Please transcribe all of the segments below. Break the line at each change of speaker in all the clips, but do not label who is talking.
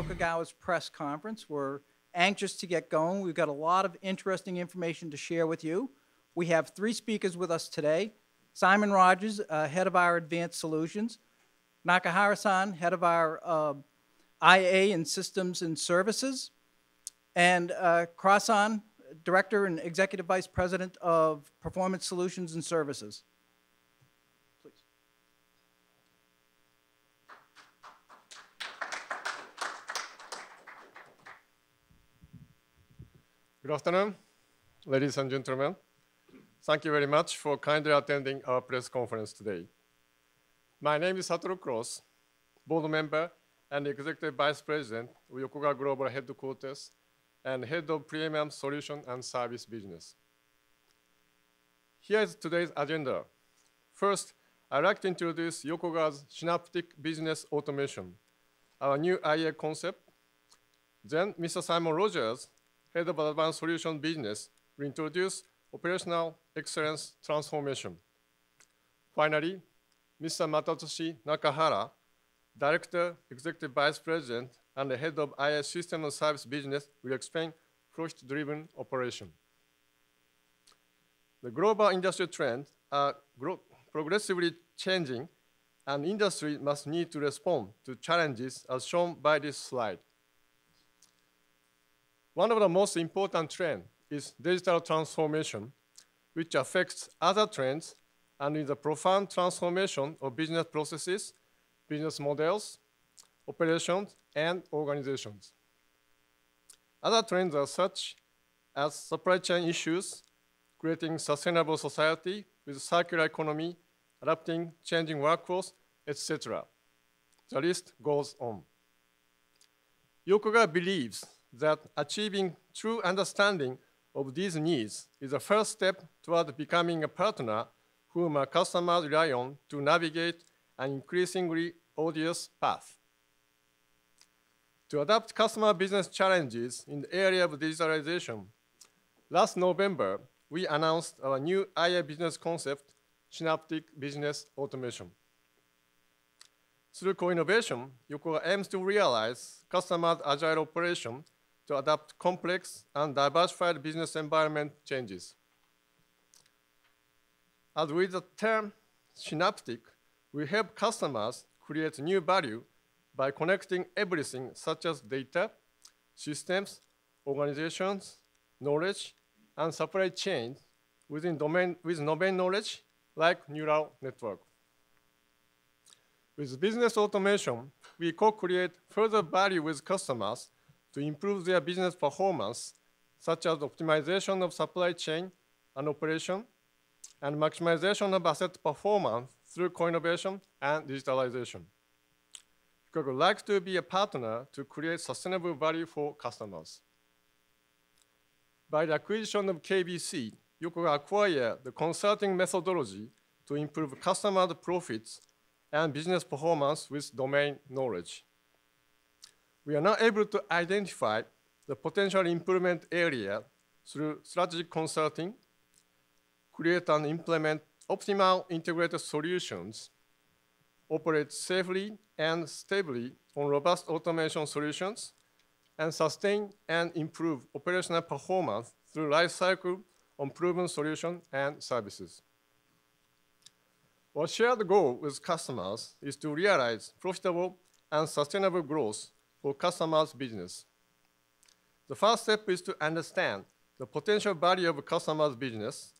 Yokogawa's press conference. We're anxious to get going. We've got a lot of interesting information to share with you. We have three speakers with us today. Simon Rogers, head of our Advanced Solutions. Nakahara-san, head of our IA and Systems and Services. And Krasan, Director and Executive Vice President of Performance Solutions and Services. Please.
Good afternoon, ladies and gentlemen. Thank you very much for kindly attending our press conference today. My name is Satoru Cross, board member and Executive Vice President of Yokogawa Global Headquarters and Head of Premium Solution and Service Business. Here is today's agenda. First, I'd like to introduce Yokogawa's Synoptic Business Automation, our new IA concept. Then, Mr. Simon Rogers, Head of Advanced Solution Business, will introduce Operational Excellence Transformation. Finally, Mr. Matatoshi Nakahara, Director, Executive Vice President, and the Head of IA System and Service Business, will explain profit-driven operation. The global industry trends are progressively changing, and industry must need to respond to challenges as shown by this slide. One of the most important trends is digital transformation, which affects other trends and is a profound transformation of business processes, business models, operations, and organizations. Other trends are such as supply chain issues, creating sustainable society with circular economy, adapting changing workforce, etc. The list goes on. Yokogawa believes that achieving true understanding of these needs is the first step toward becoming a partner whom our customers rely on to navigate an increasingly odious path. To adapt customer business challenges in the area of digitalization, last November, we announced our new IA business concept, Synoptic Business Automation. Through co-innovation, Yokogawa aims to realize customers' agile operation to adapt complex and diversified business environment changes. As with the term Synoptic, we help customers create new value by connecting everything such as data, systems, organizations, knowledge, and supply chains with domain knowledge like neural network. With business automation, we co-create further value with customers to improve their business performance, such as optimization of supply chain and operation, and maximization of asset performance through co-innovation and digitalization. Yokogawa would like to be a partner to create sustainable value for customers. By the acquisition of KBC, Yokogawa acquired the consulting methodology to improve customers' profits and business performance with domain knowledge. We are now able to identify the potential improvement area through strategic consulting, create and implement optimal integrated solutions, operate safely and stably on robust automation solutions, and sustain and improve operational performance through lifecycle on proven solutions and services. Our shared goal with customers is to realize profitable and sustainable growth for customers' business. The first step is to understand the potential value of a customer's business,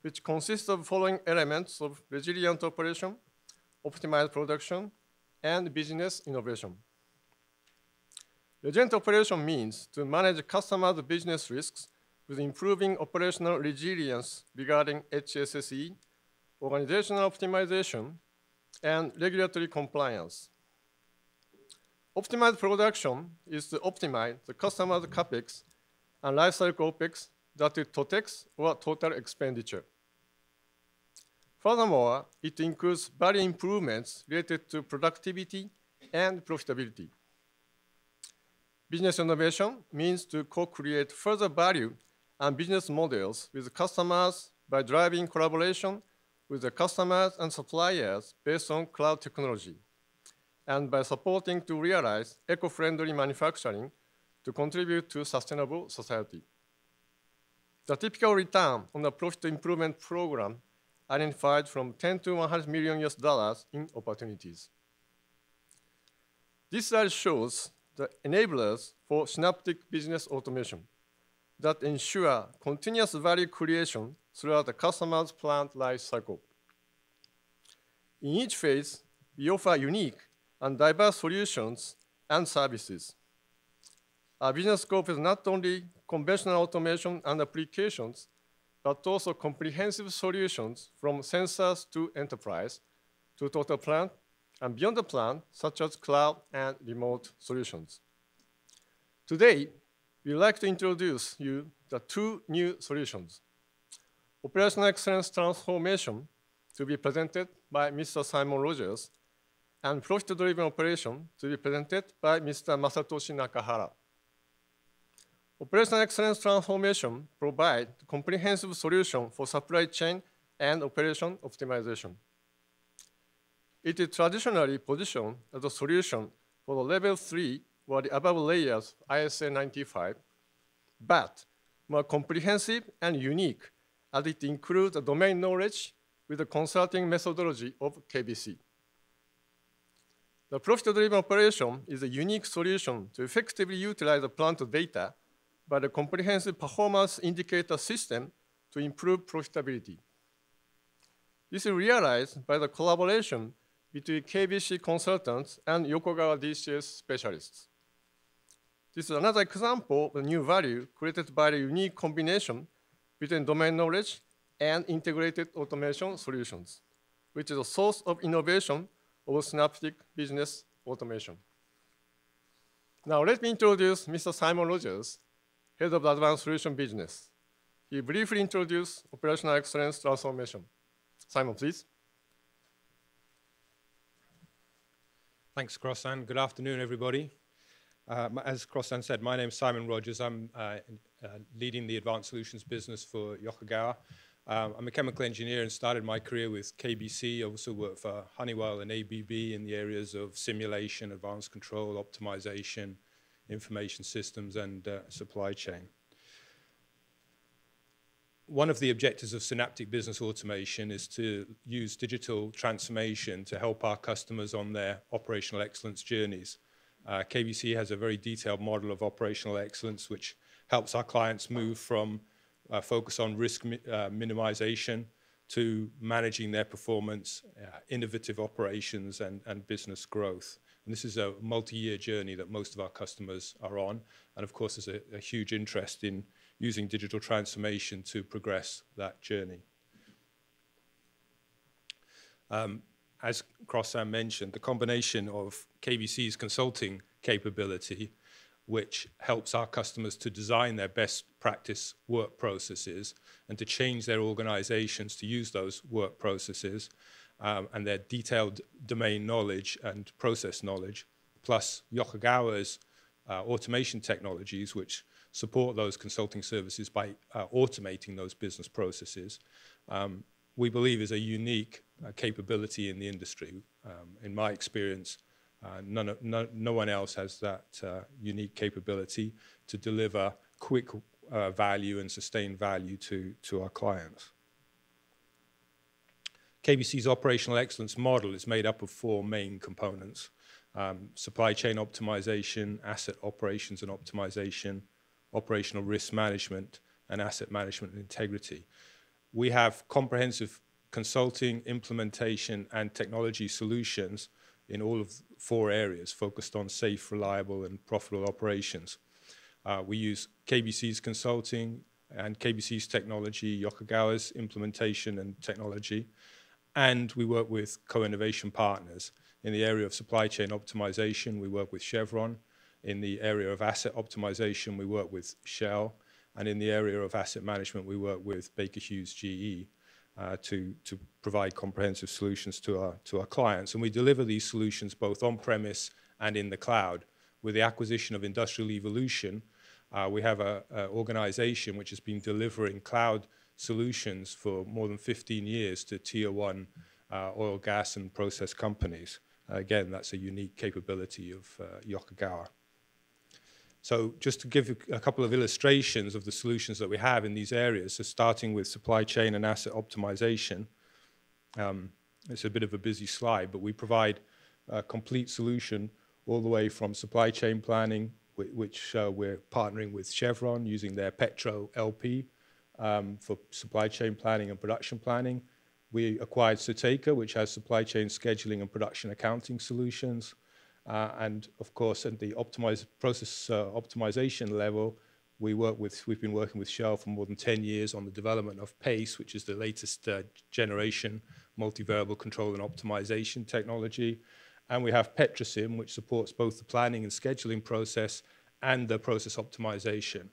which consists of following elements of resilient operation, optimized production, and business innovation. Resilient operation means to manage customers' business risks with improving operational resilience regarding HSSE, organizational optimization, and regulatory compliance. Optimized production is to optimize the customer's CAPEX and lifecycle OPEX, that is TOTEX, or total expenditure. Furthermore, it includes value improvements related to productivity and profitability. Business innovation means to co-create further value and business models with customers by driving collaboration with the customers and suppliers based on cloud technology, and by supporting to realize eco-friendly manufacturing to contribute to sustainable society. The typical return on a profit improvement program identified from 10 to 100 million US dollars in opportunities. This slide shows the enablers for Synoptic business automation that ensure continuous value creation throughout the customer's plant life cycle. In each phase, we offer unique and diverse solutions and services. Our business scope is not only conventional automation and applications, but also comprehensive solutions from sensors to enterprise, to total plant, and beyond the plant, such as cloud and remote solutions. Today, we'd like to introduce you the two new solutions. Operational Excellence Transformation to be presented by Mr. Simon Rogers, and Profit-Driven Operation to be presented by Mr. Masatoshi Nakahara. Operational Excellence Transformation provides a comprehensive solution for supply chain and operation optimization. It is traditionally positioned as a solution for the level 3 or the above layers of ISA 95, but more comprehensive and unique as it includes the domain knowledge with the consulting methodology of KBC. The profit-driven operation is a unique solution to effectively utilize the plant data by the comprehensive performance indicator system to improve profitability. This is realized by the collaboration between KBC consultants and Yokogawa DCS specialists. This is another example of the new value created by the unique combination between domain knowledge and integrated automation solutions, which is a source of innovation of Synoptic business automation. Now let me introduce Mr. Simon Rogers, Head of Advanced Solution Business. He briefly introduced Operational Excellence Transformation. Simon, please.
Thanks, Crossan. Good afternoon, everybody. As Crossan said, my name is Simon Rogers. I'm leading the Advanced Solutions business for Yokogawa. I'm a chemical engineer and started my career with KBC. I also worked for Honeywell and ABB in the areas of simulation, advanced control, optimization, information systems, and supply chain. One of the objectives of Synoptic Business Automation is to use digital transformation to help our customers on their operational excellence journeys. KBC has a very detailed model of operational excellence, which helps our clients move from focus on risk minimization to managing their performance, innovative operations, and business growth. And this is a multi-year journey that most of our customers are on. And of course, there's a huge interest in using digital transformation to progress that journey. As Crossan mentioned, the combination of KBC's consulting capability, which helps our customers to design their best practice work processes and to change their organizations to use those work processes, and their detailed domain knowledge and process knowledge, plus Yokogawa's automation technologies, which support those consulting services by automating those business processes, we believe is a unique capability in the industry. In my experience, no one else has that unique capability to deliver quick value and sustained value to our clients. KBC's operational excellence model is made up of 4 main components: supply chain optimization, asset operations and optimization, operational risk management, and asset management and integrity. We have comprehensive consulting, implementation, and technology solutions in all of 4 areas focused on safe, reliable, and profitable operations. We use KBC's consulting and KBC's technology, Yokogawa's implementation and technology, and we work with co-innovation partners. In the area of supply chain optimization, we work with Chevron. In the area of asset optimization, we work with Shell. And in the area of asset management, we work with Baker Hughes GE to provide comprehensive solutions to our clients. And we deliver these solutions both on-premise and in the cloud. With the acquisition of Industrial Evolution, we have an organization which has been delivering cloud solutions for more than 15 years to tier 1 oil, gas, and process companies. Again, that's a unique capability of Yokogawa. So just to give you a couple of illustrations of the solutions that we have in these areas, so starting with supply chain and asset optimization. It's a bit of a busy slide, but we provide a complete solution all the way from supply chain planning, which we're partnering with Chevron using their Petro LP for supply chain planning and production planning. We acquired Soteka, which has supply chain scheduling and production accounting solutions. And of course, at the process optimization level, we've been working with Shell for more than 10 years on the development of PACE, which is the latest generation multivariable control and optimization technology. And we have Petrosim, which supports both the planning and scheduling process and the process optimization.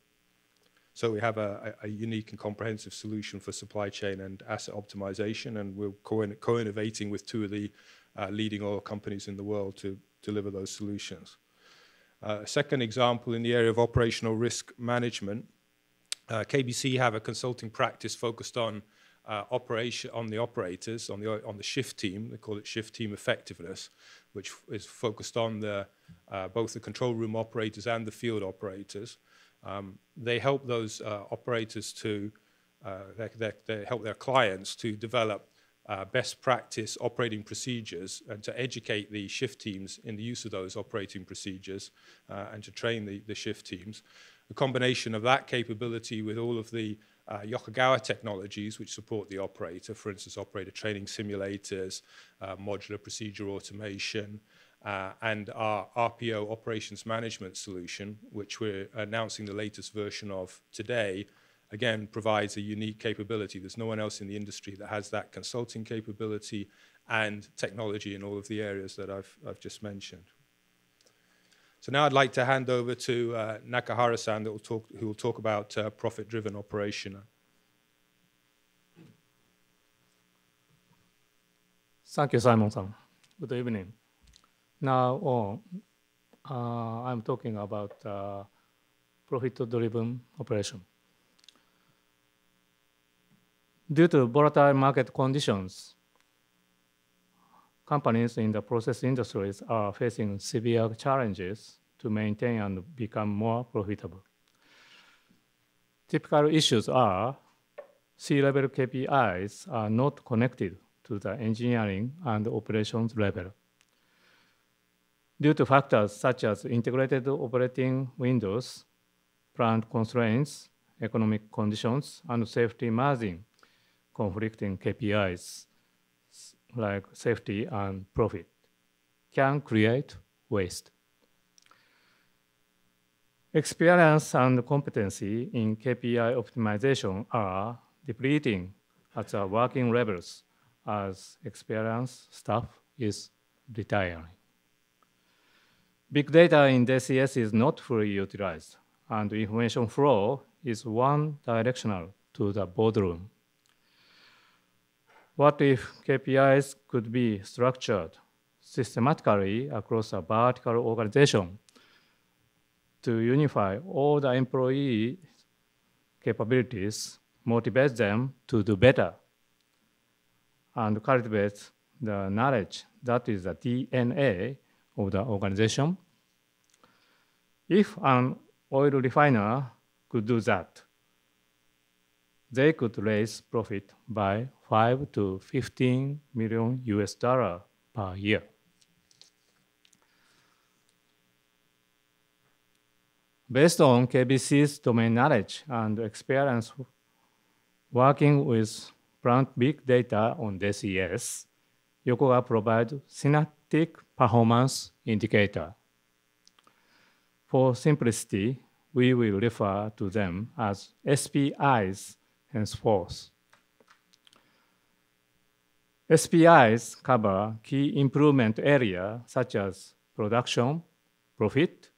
So we have a unique and comprehensive solution for supply chain and asset optimization, and we're co-innovating with two of the leading oil companies in the world to deliver those solutions. Second example, in the area of operational risk management, KBC have a consulting practice focused on the operators, on the shift team. They call it shift team effectiveness, which is focused on both the control room operators and the field operators. They help those operators they help their clients to develop best practice operating procedures and to educate the shift teams in the use of those operating procedures and to train the shift teams. A combination of that capability with all of the Yokogawa technologies which support the operator, for instance, operator training simulators, modular procedure automation, and our RPO operations management solution, which we're announcing the latest version of today, again, provides a unique capability. There's no one else in the industry that has that consulting capability and technology in all of the areas that I've just mentioned. So now I'd like to hand over to Nakahara-san, who will talk about profit-driven operation.
Thank you, Simon-san. Good evening. Now I'm talking about profit-driven operation. Due to volatile market conditions, companies in the process industries are facing severe challenges to maintain and become more profitable. Typical issues are C-level KPIs are not connected to the engineering and operations level. Due to factors such as integrated operating windows, plant constraints, economic conditions, and safety margin, conflicting KPIs like safety and profit can create waste. Experience and competency in KPI optimization are depleting at the working levels as experienced staff is retiring. Big data in DCS is not fully utilized, and information flow is one-directional to the boardroom. What if KPIs could be structured systematically across a vertical organization to unify all the employee capabilities, motivate them to do better, and cultivate the knowledge that is the DNA of the organization? If an oil refiner could do that, they could raise profit by $5 to $15 million per year. Based on KBC's domain knowledge and experience working with plant big data on DCS, Yokogawa provides Synoptic performance indicator. For simplicity, we will refer to them as SPIs henceforth. SPIs cover key improvement areas such as production, profit,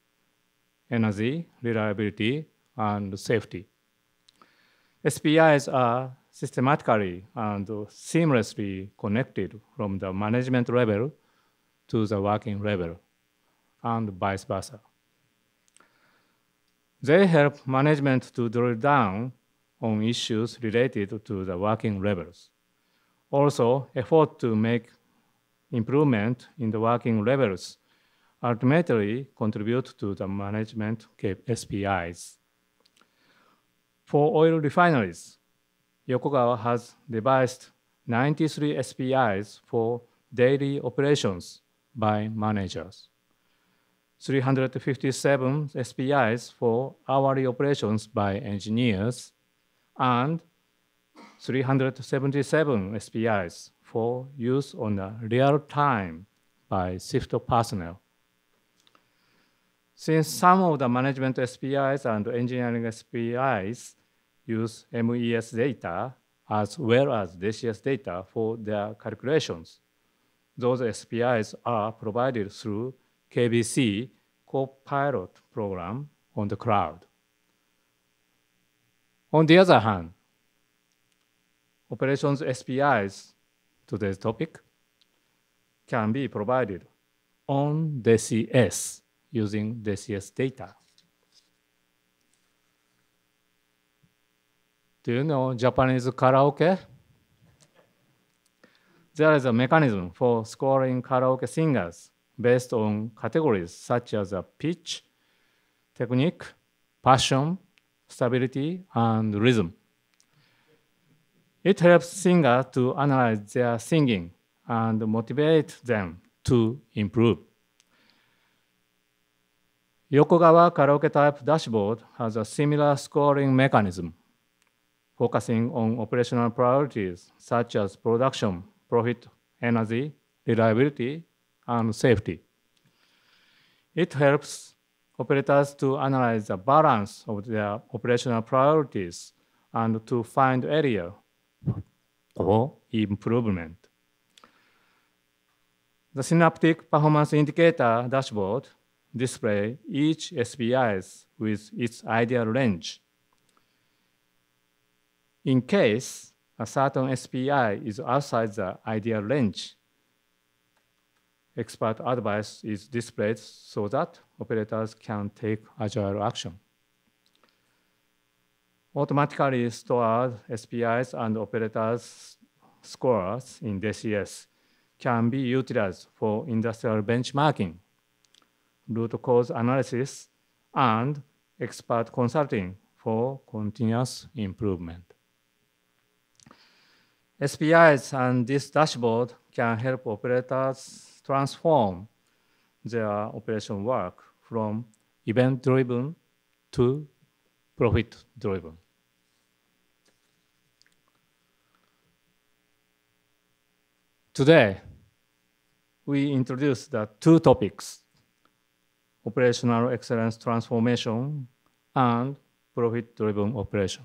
energy, reliability, and safety. SPIs are systematically and seamlessly connected from the management level to the working level, and vice versa. They help management to drill down on issues related to the working levels. Also, effort to make improvement in the working levels ultimately contribute to the management SPIs. For oil refineries, Yokogawa has devised 93 SPIs for daily operations by managers, 357 SPIs for hourly operations by engineers, and 377 SPIs for use on a real time by shift personnel. Since some of the management SPIs and engineering SPIs use MES data as well as DCS data for their calculations, those SPIs are provided through KBC Copilot program on the cloud. On the other hand, operations SPIs, today's topic, can be provided on DCS using DCS data. Do you know Japanese karaoke? There is a mechanism for scoring karaoke singers based on categories such as pitch, technique, passion, stability, and rhythm. It helps singers to analyze their singing and motivate them to improve. Yokogawa karaoke type dashboard has a similar scoring mechanism, focusing on operational priorities such as production, profit, energy, reliability, and safety. It helps operators to analyze the balance of their operational priorities and to find areas for improvement. The Synoptic Performance Indicator dashboard displays each SPIs with its ideal range. In case a certain SPI is outside the ideal range, expert advice is displayed so that operators can take agile action. Automatically stored SPIs and operators' scores in DCS can be utilized for industrial benchmarking, root cause analysis, and expert consulting for continuous improvement. SPIs and this dashboard can help operators transform their operation work from event-driven to profit-driven. Today, we introduce the two topics, operational excellence transformation and profit-driven operation.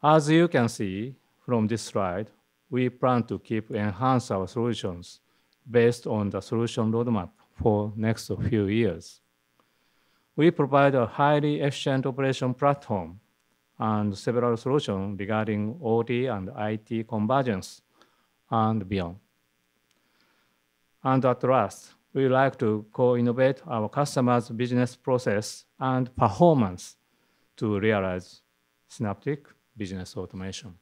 As you can see from this slide, we plan to keep enhance our solutions based on the solution roadmap for next few years. We provide a highly efficient operation platform and several solutions regarding OT and IT convergence and beyond. And at last, we like to co-innovate our customers' business process and performance to realize Synoptic business automation.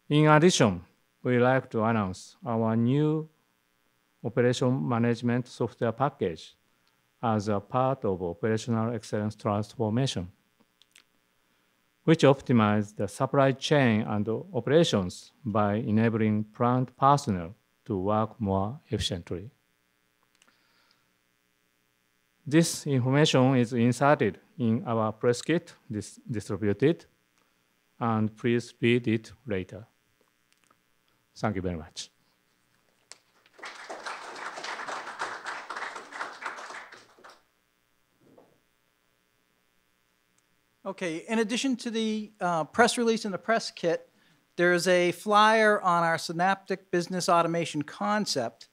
In addition, we like to announce our new operation management software package as a part of operational excellence transformation, which optimizes the supply chain and operations by enabling plant personnel to work more efficiently. This information is inserted in our press kit distributed, and please read it later. Thank you very much.
Okay, in addition to the press release and the press kit, there's a flyer on our Synoptic business automation concept.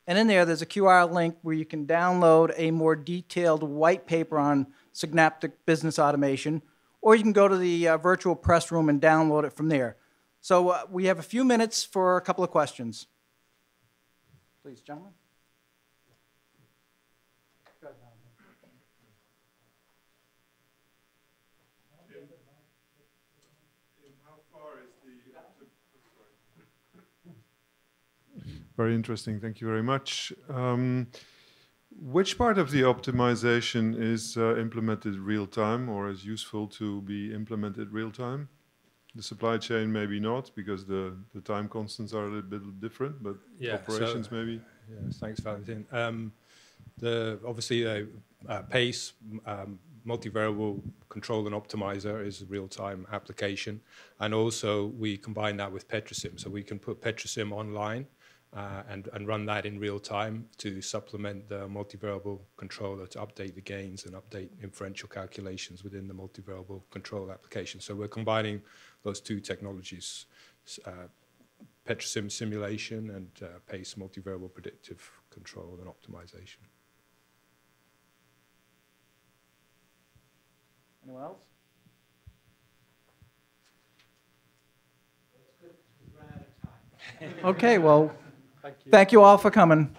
And in there's a QR link where you can download a more detailed white paper on Synoptic business automation, or you can go to the virtual press room and download it from there. So we have a few minutes for a couple of questions. Please, gentlemen.
How far is the
Very interesting. Thank you very much. Which part of the optimization is implemented real time or is useful to be implemented real time? The supply chain maybe not, because the time constants are a little bit different, but
Yeah,
operations
so,
maybe.
Yes, thanks, Valentin. Obviously, PACE, multivariable control and optimizer, is a real-time application, and also we combine that with Petrosim, so we can put Petrosim online and run that in real time to supplement the multivariable controller to update the gains and update inferential calculations within the multivariable control application. So we're combining those two technologies, Petrosim simulation and PACE multivariable predictive control and optimization.
Anyone else? Okay, well, thank you all for coming.